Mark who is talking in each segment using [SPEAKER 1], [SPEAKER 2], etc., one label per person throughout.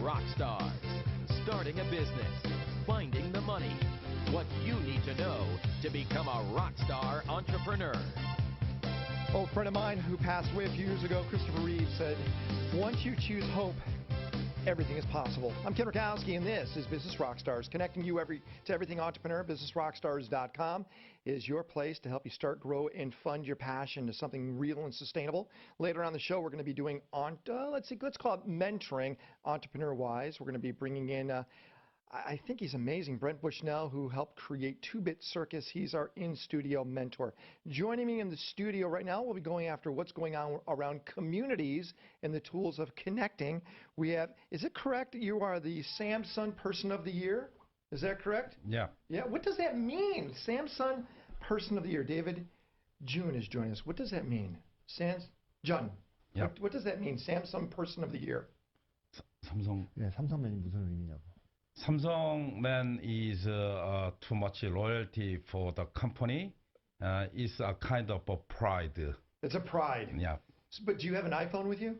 [SPEAKER 1] Rockstars. Starting a business. Finding the money. What you need to know to become a rockstar entrepreneur.
[SPEAKER 2] Old friend of mine who passed away a few years ago, Christopher Reeve, said, once you choose hope, everything is possible. I'm Ken Rutkowski, and this is Business Rockstars, connecting you to everything entrepreneur. BusinessRockstars.com is your place to help you start, grow, and fund your passion to something real and sustainable. Later on the show, we're going to be doing, let's call it mentoring, entrepreneur-wise. We're going to be bringing in I think he's amazing, Brent Bushnell, who helped create 2-Bit Circus. He's our in-studio mentor. Joining me in the studio right now, we'll be going after what's going on around communities and the tools of connecting. We have, is it correct that you are the Samsung Person of the Year? Is that correct?
[SPEAKER 3] Yeah.
[SPEAKER 2] Yeah, what does that mean? Samsung Person of the Year. David June is joining us. What does that mean? Jun.
[SPEAKER 3] Yeah.
[SPEAKER 2] What does that mean, Samsung Person of the Year?
[SPEAKER 3] 삼성.
[SPEAKER 4] 네, 삼성맨이 무슨 의미냐고.
[SPEAKER 3] Samsung is too much loyalty for the company. It's a kind of a pride.
[SPEAKER 2] It's a pride.
[SPEAKER 3] Yeah.
[SPEAKER 2] But do you have an iPhone with you?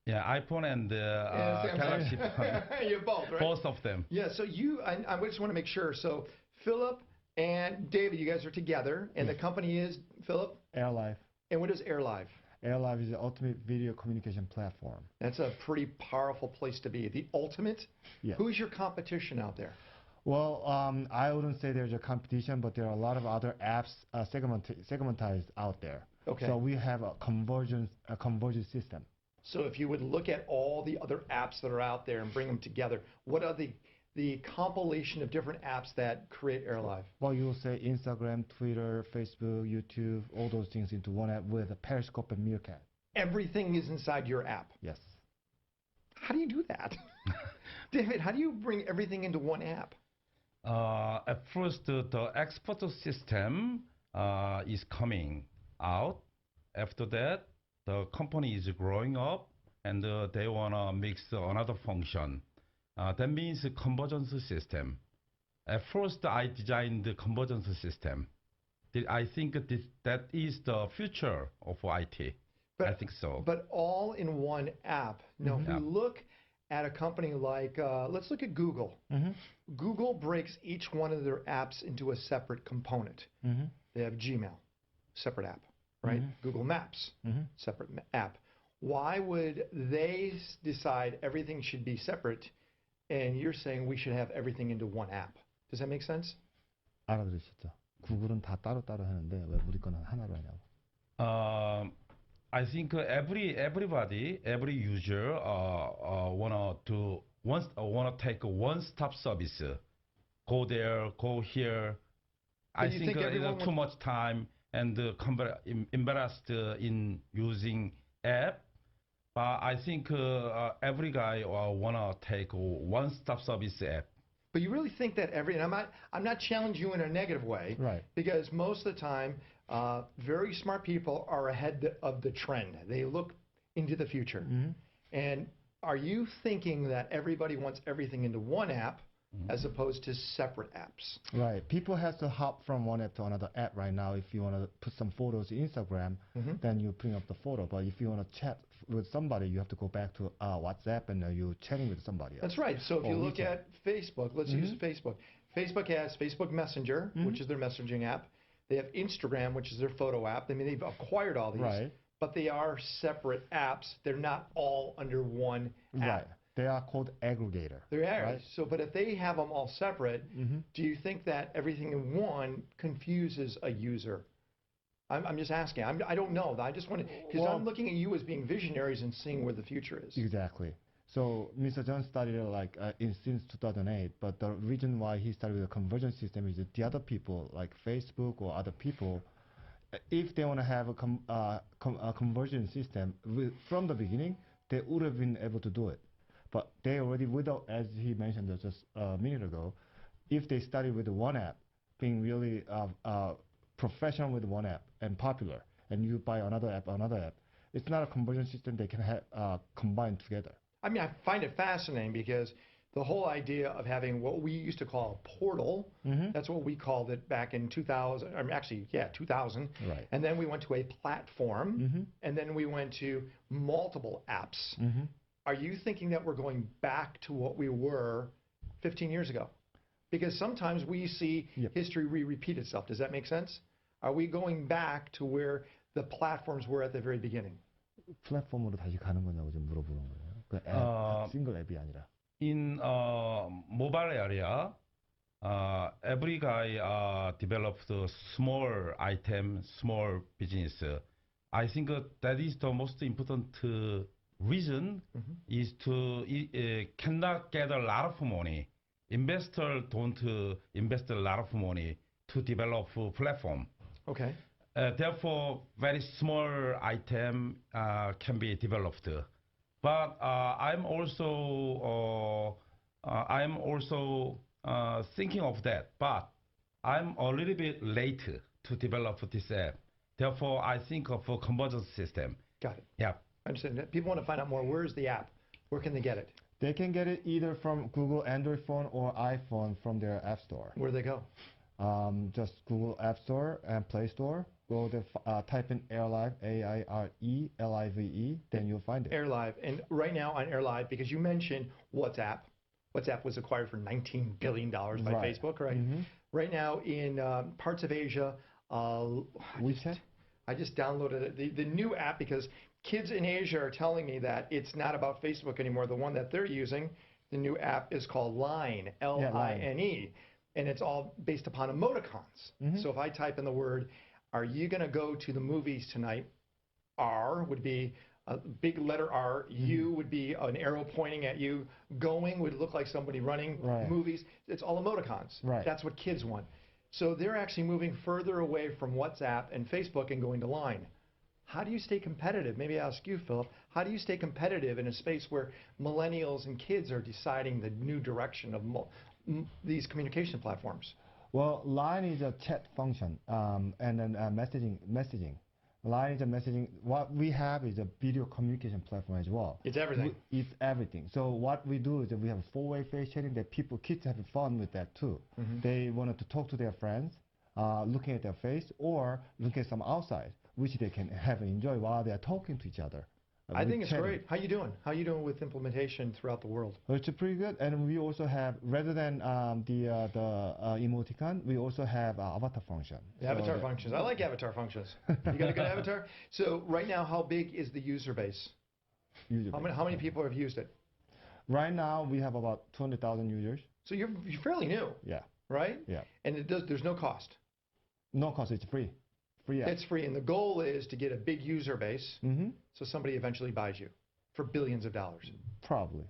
[SPEAKER 3] Yeah, iPhone and Galaxy phone.
[SPEAKER 2] You have both, right?
[SPEAKER 3] Both of them.
[SPEAKER 2] Yeah, so I just want to make sure. So Phillip and David, you guys are together, and the company is, Phillip?
[SPEAKER 4] AireLive.
[SPEAKER 2] And what is AireLive?
[SPEAKER 4] AireLive is the ultimate video communication platform.
[SPEAKER 2] That's a pretty powerful place to be. The ultimate?
[SPEAKER 4] Yeah.
[SPEAKER 2] Who's your competition out there?
[SPEAKER 4] Well, I wouldn't say there's a competition, but there are a lot of other apps segmentized out there.
[SPEAKER 2] Okay.
[SPEAKER 4] So we have a convergent system.
[SPEAKER 2] So if you would look at all the other apps that are out there and bring them together, what are the compilation of different apps that create AireLive?
[SPEAKER 4] Well, you will say Instagram, Twitter, Facebook, YouTube, all those things into one app with a Periscope and Meerkat.
[SPEAKER 2] Everything is inside your app.
[SPEAKER 4] Yes.
[SPEAKER 2] How do you do that? David, how do you bring everything into one app?
[SPEAKER 3] At first, the export system is coming out. After that, the company is growing up, and they want to mix another function. That means a convergence system. At first, I designed the convergence system. I think that is the future of IT. I think so.
[SPEAKER 2] But all in one app. Now, if we look at a company like, let's look at Google. Google breaks each one of their apps into a separate component. They have Gmail, separate app, right? Google Maps, separate app. Why would they decide everything should be separate, and you're saying we should have everything into one app? Does that make sense?
[SPEAKER 4] 알아들으셨죠? 구글은 다 따로따로 하는데 왜 우리 거는 하나로 하냐고.
[SPEAKER 3] I think everybody, every user wanna take a one-stop service. Go there, go here. I think it's too much time and embarrassed in using app. But I think every guy wanna take a one-stop service app.
[SPEAKER 2] But you really think that and I'm not challenging you in a negative way,
[SPEAKER 4] right?
[SPEAKER 2] Because most of the time, very smart people are ahead of the trend. They look into the future. And are you thinking that everybody wants everything into one app as opposed to separate apps?
[SPEAKER 4] Right. People have to hop from one app to another app right now. If you want to put some photos in Instagram, then you bring up the photo. But if you want to chat with somebody, you have to go back to WhatsApp and you're chatting with somebody else.
[SPEAKER 2] That's right. So if you look at Facebook, let's use Facebook. Facebook has Facebook Messenger, which is their messaging app. They have Instagram, which is their photo app. I mean, they've acquired all these, but they are separate apps. They're not all under one app.
[SPEAKER 4] Right. They are called aggregator.
[SPEAKER 2] They're right? So, but if they have them all separate, do you think that everything in one confuses a user? I'm just asking. I don't know. I just want to, because I'm looking at you as being visionaries and seeing where the future is.
[SPEAKER 4] Exactly. So Mr. John started since 2008, but the reason why he started with a convergence system is that the other people, like Facebook or other people, if they want to have a convergence system from the beginning, they would have been able to do it. But they already, as he mentioned just a minute ago, if they started with one app, being really professional with one app and popular, and you buy another app, it's not a convergence system they can have combined together.
[SPEAKER 2] I mean, I find it fascinating because the whole idea of having what we used to call a portal, that's what we called it back in 2000, I mean, actually, 2000.
[SPEAKER 4] Right.
[SPEAKER 2] And then we went to a platform, and then we went to multiple apps. are you thinking that we're going back to what we were 15 years ago? Because sometimes we see history repeat itself. Does that make sense? Are we going back to where the platforms were at the very beginning?
[SPEAKER 4] 플랫폼으로 다시 가는 거냐고 지금 물어보는 거예요. 그 앱, 싱글 앱이 아니라.
[SPEAKER 3] In mobile area, every guy developed a small item, small business. I think that is the most important reason is to cannot get a lot of money. Investors don't invest a lot of money to develop a platform.
[SPEAKER 2] Okay.
[SPEAKER 3] Therefore, very small item can be developed. But I'm also thinking of that. But I'm a little bit late to develop this app. Therefore, I think of a convergent system.
[SPEAKER 2] Got it.
[SPEAKER 3] Yeah.
[SPEAKER 2] I understand. People want to find out more. Where's the app? Where can they get it?
[SPEAKER 4] They can get it either from Google Android phone or iPhone from their App Store.
[SPEAKER 2] Where do they go?
[SPEAKER 4] Just Google App Store and Play Store. Go to type in AireLive, AireLive, then you'll find it.
[SPEAKER 2] AireLive. And right now on AireLive, because you mentioned WhatsApp. WhatsApp was acquired for $19 billion by Facebook, right? Right now in parts of Asia,
[SPEAKER 4] WeChat?
[SPEAKER 2] I just downloaded it. The new app, because kids in Asia are telling me that it's not about Facebook anymore. The one that they're using, the new app is called Line, Line. And it's all based upon emoticons. So if I type in the word, are you going to go to the movies tonight? R would be a big letter R. U would be an arrow pointing at you. Going would look like somebody running. Movies. It's all emoticons. That's what kids want. So they're actually moving further away from WhatsApp and Facebook and going to Line. How do you stay competitive? Maybe I'll ask you, Phillip. How do you stay competitive in a space where millennials and kids are deciding the new direction of these communication platforms?
[SPEAKER 4] Well, Line is a chat function, and then messaging. Line is a messaging. What we have is a video communication platform as well.
[SPEAKER 2] It's everything.
[SPEAKER 4] It's everything. So what we do is that we have four-way face chatting that kids have fun with that too. They wanted to talk to their friends, looking at their face, or looking at some outside, which they can have and enjoy while they are talking to each other.
[SPEAKER 2] I think it's great. How you doing? How you doing with implementation throughout the world?
[SPEAKER 4] It's pretty good, and we also have, rather than the emoticon, we also have avatar function.
[SPEAKER 2] The avatar functions. I like avatar functions. You got a good avatar? So right now, how big is the user base? How many people have used it?
[SPEAKER 4] Right now, we have about 200,000 users.
[SPEAKER 2] So you're fairly new.
[SPEAKER 4] Yeah.
[SPEAKER 2] Right?
[SPEAKER 4] Yeah.
[SPEAKER 2] And there's no cost.
[SPEAKER 4] No cost. It's free.
[SPEAKER 2] It's free, and the goal is to get a big user base, so somebody eventually buys you for billions of dollars.
[SPEAKER 4] Probably.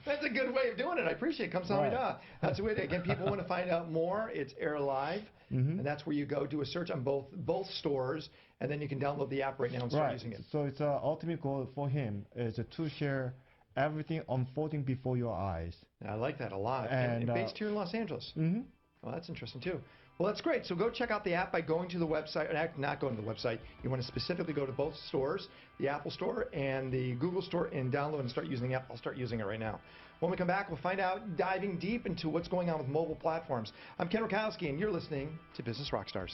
[SPEAKER 2] That's a good way of doing it. I appreciate it. Kamsahamnida. That's the way. Again, people want to find out more. It's AireLive, and that's where you go do a search on both stores, and then you can download the app right now and start using it.
[SPEAKER 4] So it's ultimate goal for him is to share everything unfolding before your eyes.
[SPEAKER 2] I like that a lot. And based here in Los Angeles. Well, that's interesting too. Well, that's great. So go check out the app by going to the website, not going to the website. You want to specifically go to both stores, the Apple Store and the Google Store, and download and start using the app. I'll start using it right now. When we come back, we'll find out, diving deep into what's going on with mobile platforms. I'm Ken Rutkowski, and you're listening to Business Rockstars.